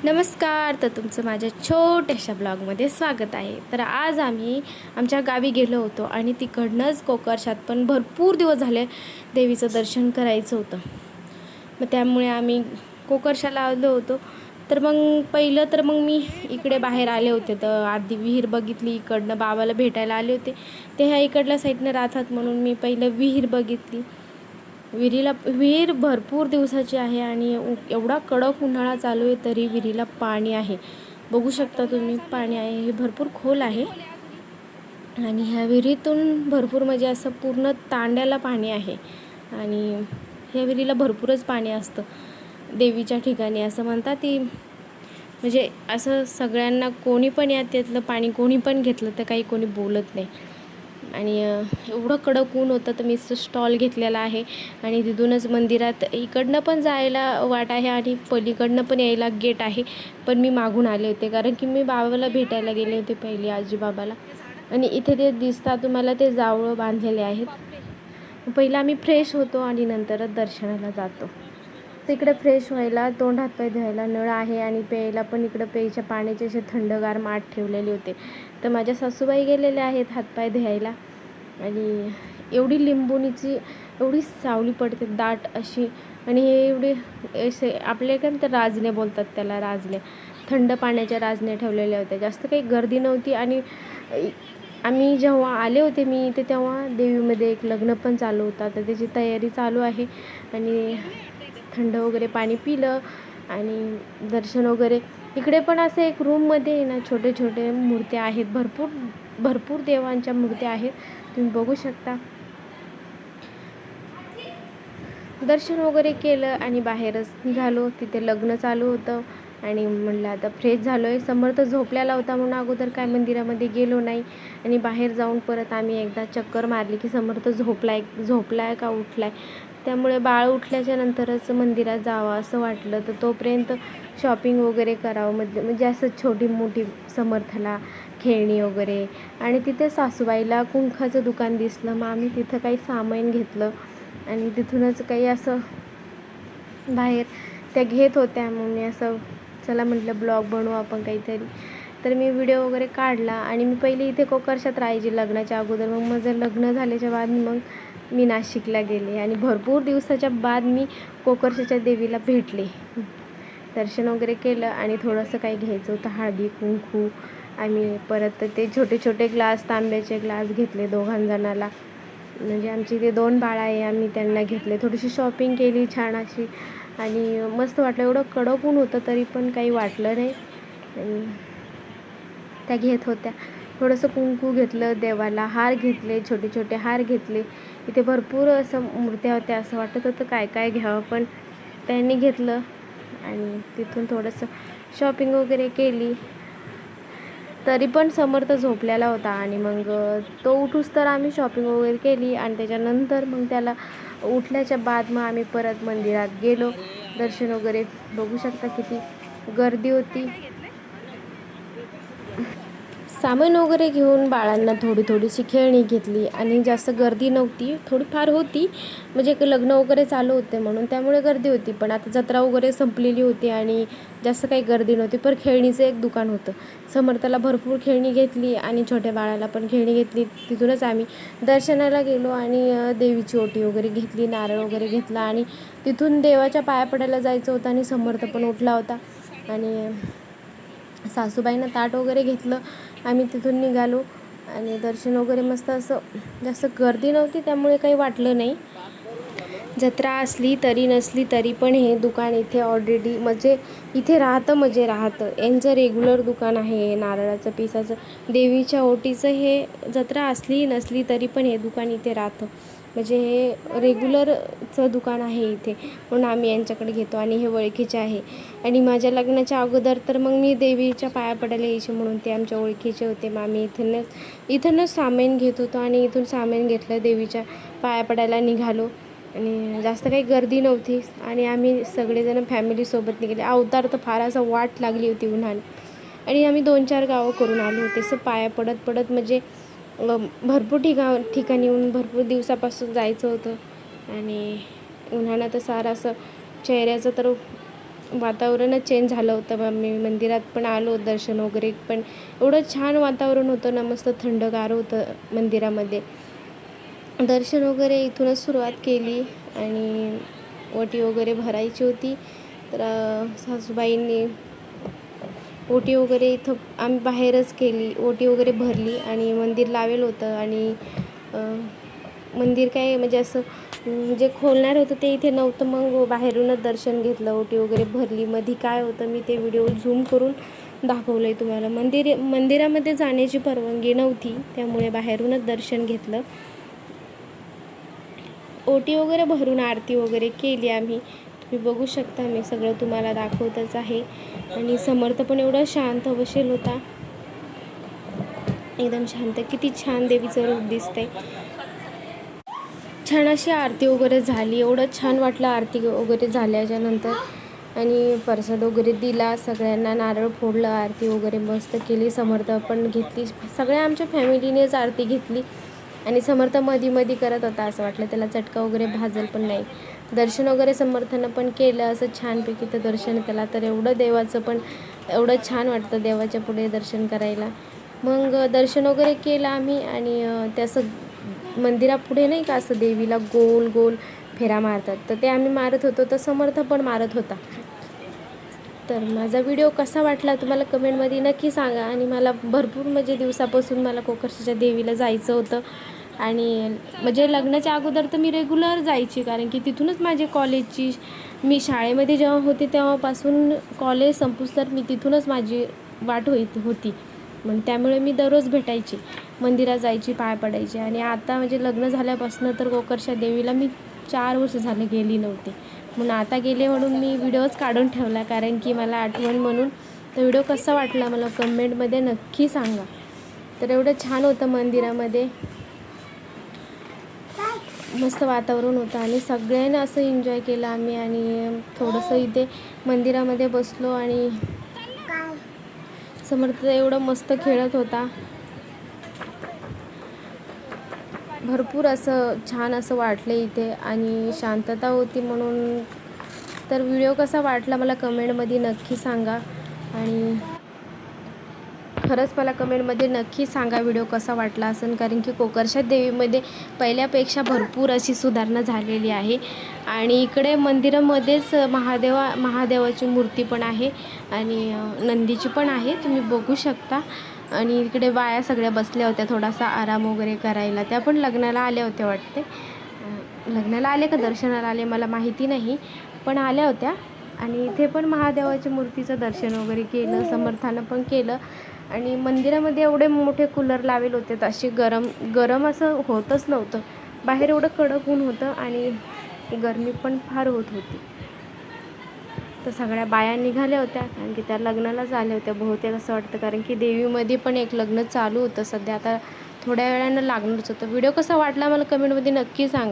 नमस्कार. तर तुमचं माझ्या छोट्याशा ब्लॉगमध्ये स्वागत आहे. तर आज आम्ही आमच्या गावी गेलो होतो आणि तिकडनंच कोकरशात पण भरपूर दिवस झाले देवीचं दर्शन करायचं होतं. मग त्यामुळे आम्ही कोकरशाला आलो होतो. तर मग पहिलं तर मग मी इकडे बाहेर आले होते, तर आधी विहीर बघितली. इकडनं बाबाला भेटायला आले होते, ते ह्या इकडल्या साईडनं राहतात म्हणून मी पहिलं विहीर बघितली. विहीर भरपूर दिवसाची आहे आणि एवढा कडक उन्हाळा चालू आहे तरी विहिरीला पाणी आहे. बघू शकता तुम्ही, पाणी आहे, हे भरपूर खोल आहे. आणि ह्या विहिरीतून भरपूर म्हणजे असं पूर्ण तांड्याला पाणी आहे. आणि ह्या विहिरीला भरपूरच पाणी असतं देवीच्या ठिकाणी असं म्हणतात. ती म्हणजे असं सगळ्यांना कोणी पण या त्यातलं पाणी कोणी पण घेतलं तर काही कोणी बोलत नाही. आणि एवढं कडक ऊन होतं तर मी स्टॉल घेतलेला आहे आणि तिथूनच मंदिरात इकडनं पण जायला वाट आहे आणि पलीकडनं पण यायला गेट आहे. पण मी मागून आले होते कारण की मी बाबाला भेटायला गेले होते पहिले, आजी बाबाला. आणि इथे ते दिसतात तुम्हाला, ते जावळं बांधलेले आहेत. पहिला आम्ही फ्रेश होतो आणि नंतरच दर्शनाला जातो. तर इकडे फ्रेश व्हायला, तोंड हातपाय धुवायला नळ आहे आणि प्यायला पण इकडं प्यायच्या पाण्याचे असे थंडगार माठ ठेवलेले होते. तर माझ्या सासूबाई गेलेल्या आहेत हातपाय धुवायला. आणि एवढी लिंबुनीची एवढी सावली पडते दाट अशी. आणि हे एवढे असे आपल्याकडे तर राजने बोलतात त्याला, राजने, थंड पाण्याच्या राजने ठेवलेल्या होत्या. जास्त काही गर्दी नव्हती. आणि आम्ही जेव्हा आले होते मी इथे तेव्हा देवीमध्ये एक लग्न पण चालू होता, तर त्याची तयारी चालू आहे. आणि थंड वगैरे पाणी पिलं आणि दर्शन वगैरे. इकडे पण असं एक रूममध्ये आहे ना, छोटे छोटे मूर्त्या आहेत, भरपूर भरपूर देवांच्या मूर्त्या आहेत, तुम्ही बघू शकता. दर्शन वगैरे केलं आणि बाहेरच निघालो. तिथे लग्न चालू होतं आणि म्हणलं आता फ्रेश झालो आहे. समर्थ झोपलेला होता म्हणून अगोदर काय मंदिरामध्ये गेलो नाही. आणि बाहेर जाऊन परत आम्ही एकदा चक्कर मारली की समर्थ झोपलाय का उठलाय. त्यामुळे बाळ उठल्याच्या नंतरच मंदिरात जावं असं वाटलं. तर तोपर्यंत शॉपिंग वगैरे करावं, म्हणजे असं छोटी मोठी समर्थला खेळणी वगैरे. आणि तिथे सासूबाईला कुंकाचं दुकान दिसलं, मग आम्ही तिथं काही सामान घेतलं. आणि तिथूनच काही असं बाहेर त्या घेत होत्या, मग मी असं चला म्हटलं ब्लॉग बनवू आपण काहीतरी. तर मी व्हिडिओ वगैरे काढला. आणि मी पहिले इथे कोकरशात राहायची लग्नाच्या अगोदर. मग माझं लग्न झाल्याच्या बाद मग मी नाशिकला गेले आणि भरपूर दिवसाच्या बाद मी कोकरशाच्या देवीला भेटले. दर्शन वगैरे केलं आणि थोडंसं काही घ्यायचं होतं, हळदी कुंकू. आम्ही परत ते छोटे छोटे ग्लास, तांब्याचे ग्लास घेतले दोघांजणाला. म्हणजे आमची ते 2 बाळं आहे, आम्ही त्यांना घेतले. थोडीशी शॉपिंग केली छान अशी आणि मस्त वाटलं. एवढं कडक ऊन होतं तरी पण काही वाटलं नाही. आणि त्या घेत होत्या. थोडंसं कुंकू घेतलं देवाला, हार घेतले, छोटे छोटे हार घेतले. इथे भरपूर असं मूर्त्या होत्या, असं वाटत होतं काय काय घ्यावं, पण त्यांनी घेतलं. आणि तिथून थोडंसं शॉपिंग वगैरे केली. तरी पण समर्थ झोपलेला होता आणि मग तो उठूस तर आम्ही शॉपिंग वगैरे केली. आणि त्याच्यानंतर मग त्याला उठल्याच्या बाद मग आम्ही परत मंदिरात गेलो. दर्शन वगैरे बघू शकता किती गर्दी होती. सामान वगैरे घेऊन बाळांना थोडी थोडीशी खेळणी घेतली आणि जास्त गर्दी नव्हती, थोडीफार होती. म्हणजे लग्न वगैरे चालू होते म्हणून त्यामुळे गर्दी होती. पण आता जत्रा वगैरे संपलेली होती आणि जास्त काही गर्दी नव्हती. पण खेळणीचं एक दुकान होतं. समर्थाला भरपूर खेळणी घेतली आणि छोट्या बाळाला पण खेळणी घेतली. तिथूनच आम्ही दर्शनाला गेलो आणि देवीची ओटी वगैरे घेतली, नारळ वगैरे घेतला. आणि तिथून देवाच्या पाया पडायला जायचं होतं आणि समर्थ पण उठला होता. आणि सासूबाईंना ताट वगैरे घेतलं. आम्ही तिथून निघालो आणि दर्शन वगैरे मस्त, असं जास्त गर्दी नव्हती त्यामुळे काही वाटलं नाही. जत्रा असली तरी नसली तरी पण हे दुकान इथे ऑलरेडी म्हणजे इथे राहतं. यांचं रेग्युलर दुकान आहे नारळाचं, पिसाचं, देवीच्या ओटीचं. हे जत्रा असली नसली तरी पण हे दुकान इथे राहतं. म्हणजे हे रेग्युलरचं दुकान आहे इथे, म्हणून आम्ही यांच्याकडे घेतो. आणि हे ओळखीचे आहे. आणि माझ्या लग्नाच्या अगोदर तर मग मी देवीच्या पाया पडायला यायची म्हणून ते आमच्या ओळखीचे होते. मग आम्ही इथूनच सामान घेत होतो आणि इथून सामान घेतलं, देवीच्या पाया पडायला निघालो. आणि जास्त काही गर्दी नव्हती आणि आम्ही सगळेजण फॅमिलीसोबत निघाले. अवतार तर फार असं वाट लागली होती उन्हाने. आणि आम्ही 2-4 गावं करून आलो होते. असं पाया पडत म्हणजे भरपूर ठिकाणी येऊन भरपूर दिवसापासून जायचं होतं. आणि उन्हाळ्यात तर सारं असं चेहऱ्याचं तर वातावरणच चेंज झालं होतं. मग मी मंदिरात पण आलो, दर्शन वगैरे पण एवढं छान वातावरण होतं ना, मस्त थंडगार होतं मंदिरामध्ये. दर्शन वगैरे इथूनच सुरुवात केली आणि ओटी वगैरे भरायची होती. तर सासूबाईंनी ओटी वगैरे इथं आम्ही बाहेरच केली, ओटी वगैरे भरली आणि मंदिर लावेल होतं. आणि मंदिर काय म्हणजे असं जे खोलणार होतं ते इथे नव्हतं, मग बाहेरूनच दर्शन घेतलं, ओटी वगैरे भरली. मध्ये काय होतं मी ते व्हिडिओ झूम करून दाखवलं आहे तुम्हाला. मंदिरामध्ये जाण्याची परवानगी नव्हती, त्यामुळे बाहेरूनच दर्शन घेतलं. ओटी वगैरे भरून आरती वगैरे केली आम्ही. तुम्ही बघू शकता, मी सगळं तुम्हाला दाखवतच आहे. आणि समर्थ पण एवढा शांत बसेल होता, एकदम शांत. किती छान देवीचं रूप दिसतंय. छान अशी आरती वगैरे झाली, एवढं छान वाटलं आरती वगैरे झाल्याच्यानंतर. आणि प्रसाद वगैरे दिला, सगळ्यांना नारळ फोडलं, आरती वगैरे मस्त केली. समर्थ पण घेतली, सगळ्या आमच्या फॅमिलीनेच आरती घेतली. आणि समर्थ मध्ये करत होता, असं वाटलं त्याला चटका वगैरे भाजल, पण नाही. दर्शन वगैरे समर्थानं पण केलं असं छानपैकी. तर दर्शन त्याला तर एवढं देवाचं पण एवढं छान वाटतं देवाच्या पुढे दर्शन करायला. मग दर्शन वगैरे केलं आम्ही. आणि त्याचं मंदिरापुढे नाही का असं देवीला गोल गोल फेरा मारतात, तर ते आम्ही मारत होतो, तर समर्थ पण मारत होता. तर माझा व्हिडिओ कसा वाटला तुम्हाला कमेंटमध्ये नक्की सांगा. आणि मला भरपूर म्हणजे दिवसापासून मला कोकर्शीच्या देवीला जायचं होतं. आणि म्हणजे लग्नाच्या अगोदर तर मी रेग्युलर जायची, कारण की तिथूनच माझे कॉलेजची, मी शाळेमध्ये जेव्हा होते तेव्हापासून कॉलेज संपूस तर मी तिथूनच माझी वाट होती. मग त्यामुळे मी दररोज भेटायची, मंदिरात जायची, पाय पडायची. आणि आता म्हणजे लग्न झाल्यापासून तर कोकर्शा देवीला मी 4 वर्ष झाले गेली नव्हते, म्हणून आता गेले म्हणून मी व्हिडिओच काढून ठेवला, कारण की मला आठवण म्हणून. तर व्हिडिओ कसा वाटला मला कमेंटमध्ये नक्की सांगा. तर एवढं छान होतं मंदिरामध्ये, मस्त वातावरण होतं आणि सगळ्यांनी असं एन्जॉय केलं आम्ही. आणि थोडंसं इथे मंदिरामध्ये बसलो आणि समर्थ एवढं मस्त खेळत होता. भरपूर असं छान असं वाटलं इथे आणि शांतता होती म्हणून. तर व्हिडिओ कसा वाटला मला कमेंटमध्ये नक्की सांगा. आणि खरंच मला कमेंटमध्ये नक्की सांगा व्हिडिओ कसा वाटला असेल, कारण की कोकर्शा देवीमध्ये पहिल्यापेक्षा भरपूर अशी सुधारणा झालेली आहे. आणि इकडे मंदिरामध्येच महादेवाची मूर्ती पण आहे आणि नंदीची पण आहे, तुम्ही बघू शकता. आणि इकडे बाया सगळ्या बसल्या होत्या थोडासा आराम वगैरे करायला. त्या पण लग्नाला आल्या होत्या वाटते, लग्नाला आले का दर्शनाला आले मला माहिती नाही, पण आल्या होत्या. आणि इथे पण महादेवाच्या मूर्तीचं दर्शन वगैरे केलं, समर्थानं पण केलं. आणि मंदिरामध्ये एवढे मोठे कूलर लावेल होते, तर असे गरम असं होतच नव्हतं. बाहेर एवढं कडक ऊन होतं आणि गरमी पण फार होत होती. तर सगळ्या बाया निघाल्या होत्या, कारण की त्या लग्नालाच आल्या होत्या बहुतेक असं वाटतं, कारण की देवीमध्ये पण एक लग्न चालू होतं सध्या, आता थोड्या वेळानं लागणारच होतं. व्हिडिओ कसा वाटला मला कमेंटमध्ये नक्की सांगा.